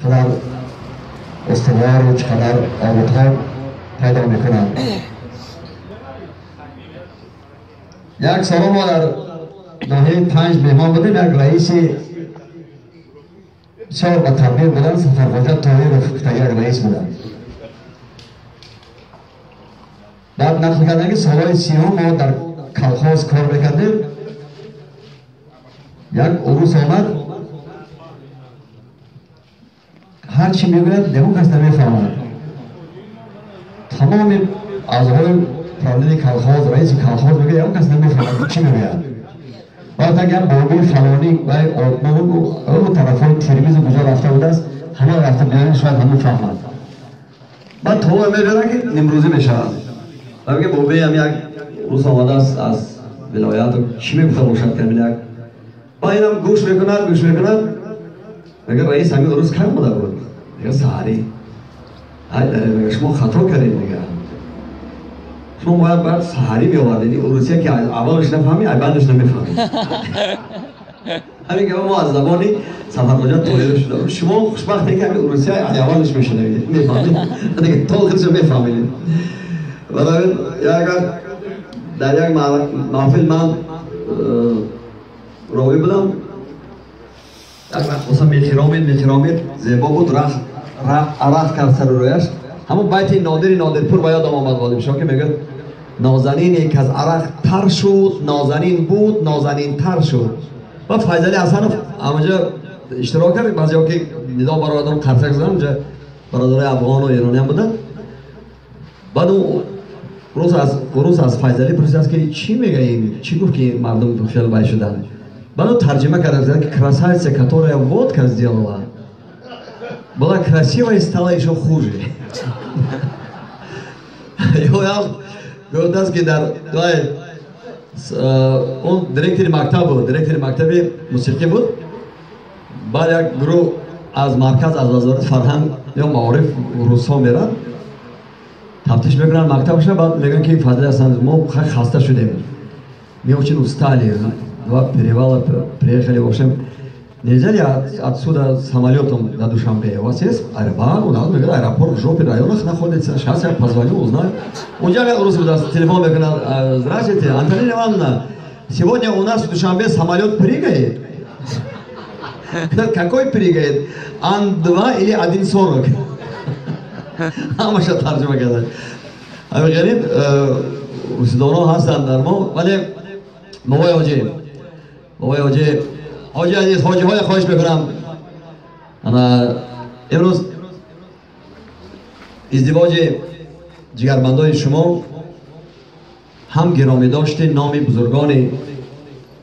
چقدر استوار و چقدر آبادها پیدا میکنند. یک سال ما در ناحیه 5 مهمان بودیم. یک رئیس بسیار با تبلیغ بودن، سفرخواجه طاهر رفیقی یک رئیس بودن. بعد نقل کردن که سالهای 30 ما در کلخاز کار میکردیم. یک عروس آمد، هر چی میگوید نمون کس نمیفهمد. تمام اعضای پرونده کلخاز، رئیس کلخاز میگه اون کس نمیفهمد چی میگوید. بعد اگر بابی فلانی و آدمان اون طرفای ترمیز کجا رفته بود است، همه رفته بیان شاید همون فهمد. بعد تو میگه که نمروزی میشود. و میگه بابی هم یک روز آمده است از ولایت و چی میگفته باشد که میگه با اینم گوش میکند میگه رئیس همین روز کم بوده بود. میگه سحری میگه شما خطا کردید. میگه شما باید سحری بیاوردید. عروسی که اولش نفهمی بعدش نمیفهمی. همین که ما از زبانی سفرخواجه طاهر شده. شما خوشبختی که همین عروسی اولش میشنوید، میفهمید دیگه تا آخرش میفهمید. برای اگر در یک محفل من راوی بودم، مثلا میخرامید زیبا بود، عرق کرد سر رویش. همون بیت نادرپور باید آمد غالب شاه که میگه نازنینی که از عرق تر شد، نازنین بود نازنین تر شد. و فیضلی حسن همونجا اشتراک کرد. بعضی ها که ندا برای آدم قرصک زدن، اونجا برادرای افغان و ایرانی هم بودن. بعد اون روز از فیضلی پرسید که چی میگه این؟ چی گفت که مردم تو خیال باید شدن؟ بعد اون ترجمه کرد که красавица, которая водка сделала, была красивая и стала еще хуже. گفت است که در اون دیرکتر مکتب موسیقی بود. بعد یک گروه از مرکز از وزارت فرهنگ یا معارف روس‌ها میرن تفتیش میکنن مکتبش. بعد میگن که فضل حسن ما خسته шудем. Мы очень устали. Перевала приехали, в общем, нельзя ли отсюда самолетом до Душанбе? У вас есть аэропорт? У нас аэропорт в жопе районах находится. Сейчас я позвоню, узнаю. У меня телефон говорит: здравствуйте, Антонина Ивановна, сегодня у нас в Душанбе самолет прыгает. Какой прыгает? Ан-2 или 1.40? همش ترجمه کرده. همین غریب روسیدانا هستن در ما. ولی حاجی عزیز، حاجی های خواهش میکنم امروز ازدواج جگرمندای شما هم گرامی داشته نام بزرگان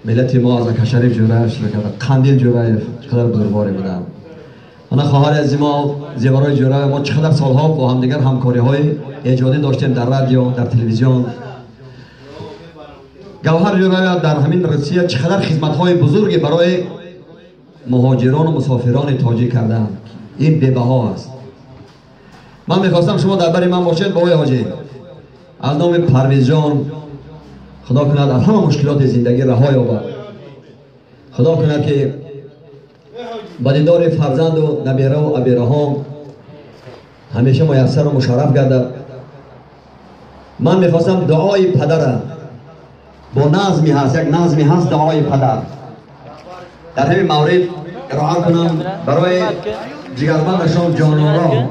ملت ما از کشریف جورایف قندیل جورایف چقدر بزرگواری بودن. خواهر از ما زیورای جورایف ما چقدر سالها با هم دیگر همکاری های ایجادی داشتیم در رادیو، در تلویزیون. گوهر جورایف در همین روسیه چقدر خدمت های بزرگی برای مهاجران و مسافران تاجیک کردن. این بی‌بها است. من میخواستم شما در بر من باشید بابای حاجی. از نام پرویز جان خدا کند از همه مشکلات زندگی رها یابد. خدا کند که با دیدار فرزند و نبیره و عبیره ها همیشه میسر و مشرف گردد. من میخواستم دعای پدر با نظمی هست، یک نظمی هست دعای پدر در همین مورد ارائه کنم برای جگرمندشان جانورا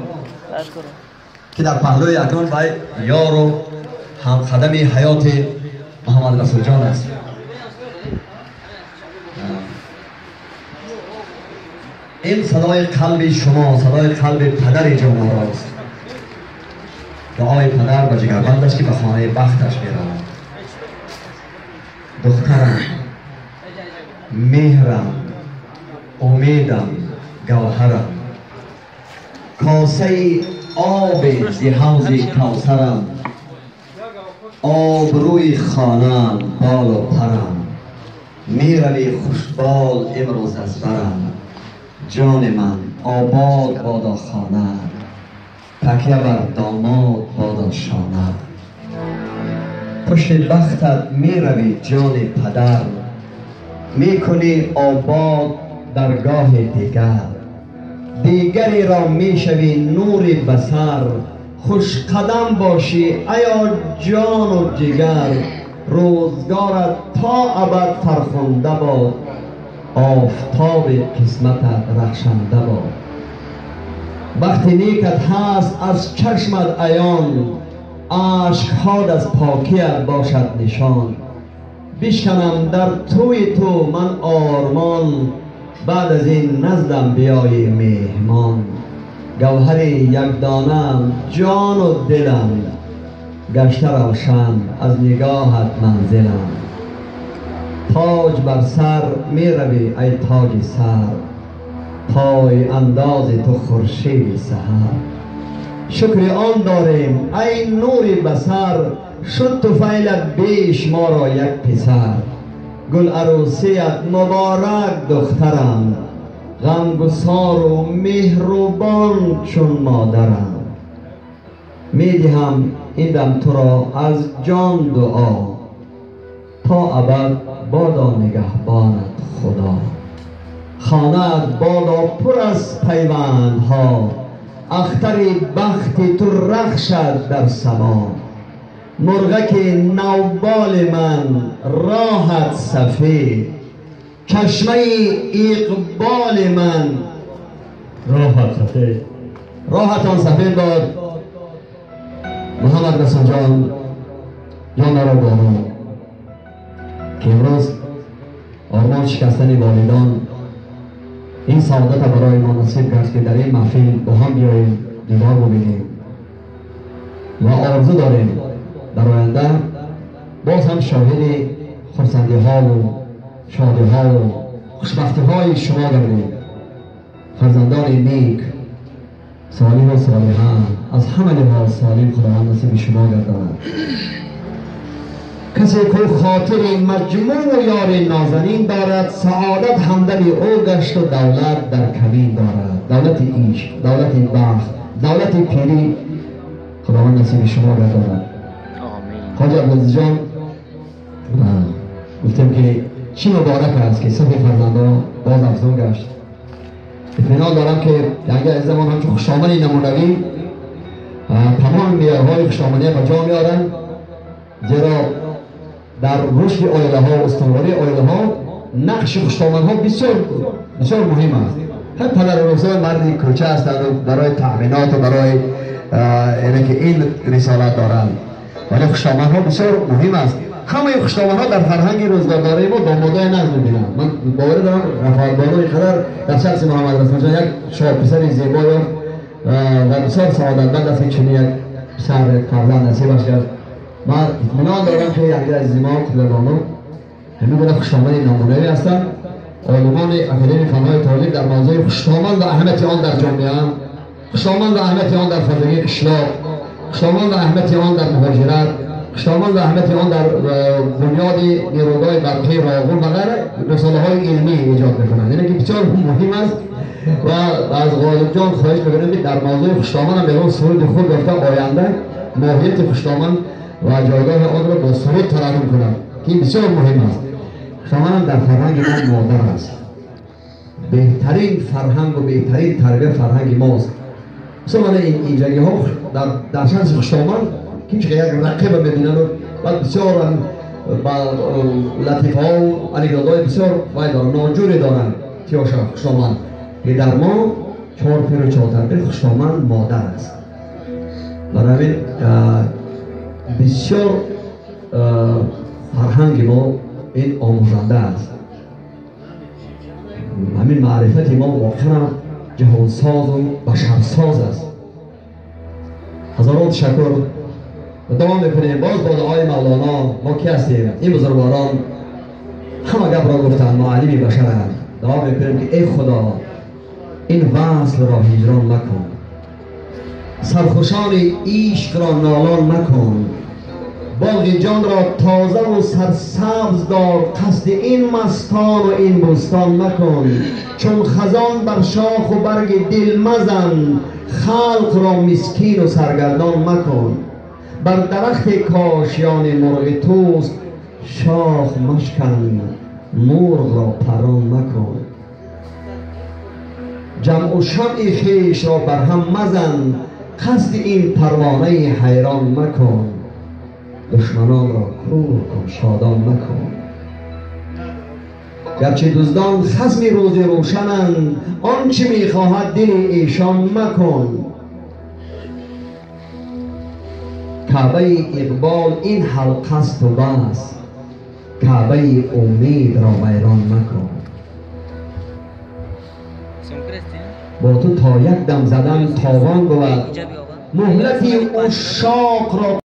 که در پهلوی اکنون باید یار و همخدم حیات محمد رسول جان است. این صدای قلب شما، صدای قلب پدر جانورا است. دعای پدر و جگرمندش که به خانه بختش میرود. دخترم، مهرم، امیدم، گوهرم، کاسه آب ز حوض کوثرم، آبروی خانم، بال و پرم، میروی خوشبال امروز از برم. جان من آباد بادا خانه، تکیه بر داماد بادا شانه. پشت بختت می روی جان پدر، می کنی آباد درگاه دیگر. دیگری را میشوی نور بصر. خوش قدم باشی ایا جان و جگر، روزگارت تا ابد فرخنده باد، آفتاب قسمتت رخشنده باد. وقتی نیکت هست از چشمت عیان، عشق‌هات از پاکیت باشد نشان. بشکنم در توی تو من آرمان، بعد از این نزدم بیای مهمان. گوهر یک دانم جان و دلم، گشته روشن از نگاهت منزلم. تاج بر سر می روی ای تاج سر، پای انداز تو خورشید سحر. شکر آن داریم ای نور بصر، شد طفیلت بیش ما را یک پسر. گل عروسیت مبارک دخترم، غمگسار و مهربان چون مادرم. میدهم این دم تو را از جان دعا، تا ابد بادا نگهبانت خدا. خانه‌ات بادا پر از پیوندها، اختر بخت تو رخشد در سما. مرغک نوبال من راحت سفید، چشمه اقبال من راحت سفید. راحتان سفید باد. محمد رسول جان جان را بانو که امروز آرمان شکستن والدان این سعادت برای ما نصیب کرد که در این محفل با هم بیاییم دیدار ببینیم و آرزو داریم در آینده باز هم شاهد خرسندی ها و شادی ها و خوشبختی های شما گردیم. فرزندان نیک صالح و صالحه از همه لحاظ سالم خداوند نصیب شما گرداند. کسی که خاطر مجموع یار نازنین دارد، سعادت همدم او گشت و دولت در کمین دارد. دولت عشق، دولت بخت، دولت پیری خداوند نصیب شما گرداند. خواجه عبدالعزیز جان گفتم که چی مبارک است که صف فرزندان باز افزون گشت. اطمینان دارم که یعنی از زمان همچون خوشامنی نمونوی تمام میارهای خوشامنی به جا میارن، زیرا در رشد آیله ها و استواری آیله ها نقش خوشامن ها بسیار مهم است. هم پدر و روزای مردی کوچه هستند و برای تأمینات و برای اینه که این رسالت دارند، ولی خوشامن ها بسیار مهم است. همه خوشامن ها در فرهنگ روزگارداری ما دامادای نزد میبینن. من باور دارم رفاعت بانو قدر در شخص محمد رسول جان یک شاه پسر زیبا و بسیار سعادتمند است که چنین یک پسر فرزند نصیبش کرد. من اطمینان دارم که یک از زیما قبل بانو همین گونه خوشامن نمونه‌ای هستند. علمان اکادمی فنهای تولید در موضوع خوشامن و اهمیت آن در جامعه، خوشامن و اهمیت آن در فرهنگ اشلاق، خوشامن و اهمیت آن در مهاجرت، خوشامن و اهمیت آن در بنیاد نیروهای برقی راغون و غیره رساله های علمی ایجاد میکنند. یعنی که بسیار مهم است و از غالب جان خواهش میکنم که در موضوع خوشامن هم به سرود خود گفته آینده ماهیت خوشامن و جایگاه آن را با سرود ترانم کنند که این بسیار مهم است. خوشامن در فرهنگ ما مادر است. بهترین فرهنگ و بهترین تربیت فرهنگ ماست. مثلا اینجایی ها در شانس خوشامن که یک رقیب ببینن و بسیار با لطیفه ها و انیگرادهای بسیار باید دارن، ناجوری دارن تیاشا خوشامن که در ما 4 پیر و 4 تربیت خوشامن مادر است. برای همین بسیار فرهنگ ما این آموزنده است. همین معرفت ما واقعا جهانساز و بشرساز است. هزاران تشکر و دوام میکنیم. باز با دعای مولانا ما کی هستیم؟ این بزرگواران همه گپ را گفتن، معلم بشر هم. دوام میکنیم که ای خدا این وصل را هجران مکن، سرخوشان عشق را نالان مکن، باغ جان را تازه و سرسبز دار، قصد این مستان و این بستان مکن. چون خزان بر شاخ و برگ دل مزن، خلق را مسکین و سرگردان مکن. بر درخت کاشیان مرغ توست، شاخ مشکن مرغ را پران مکن. جمع و شمع خویش را بر هم مزن، قصد این پروانه حیران مکن. دشمنان را کرور کن شادان مکن. گرچه دزدان خصم روز روشنند، آنچه میخواهد دل ایشان مکن. کعبه اقبال این حلقه است و بس، کعبه امید را ویران مکن. با تو تا یک دم زدن تاوان بود، مهلت عشاق را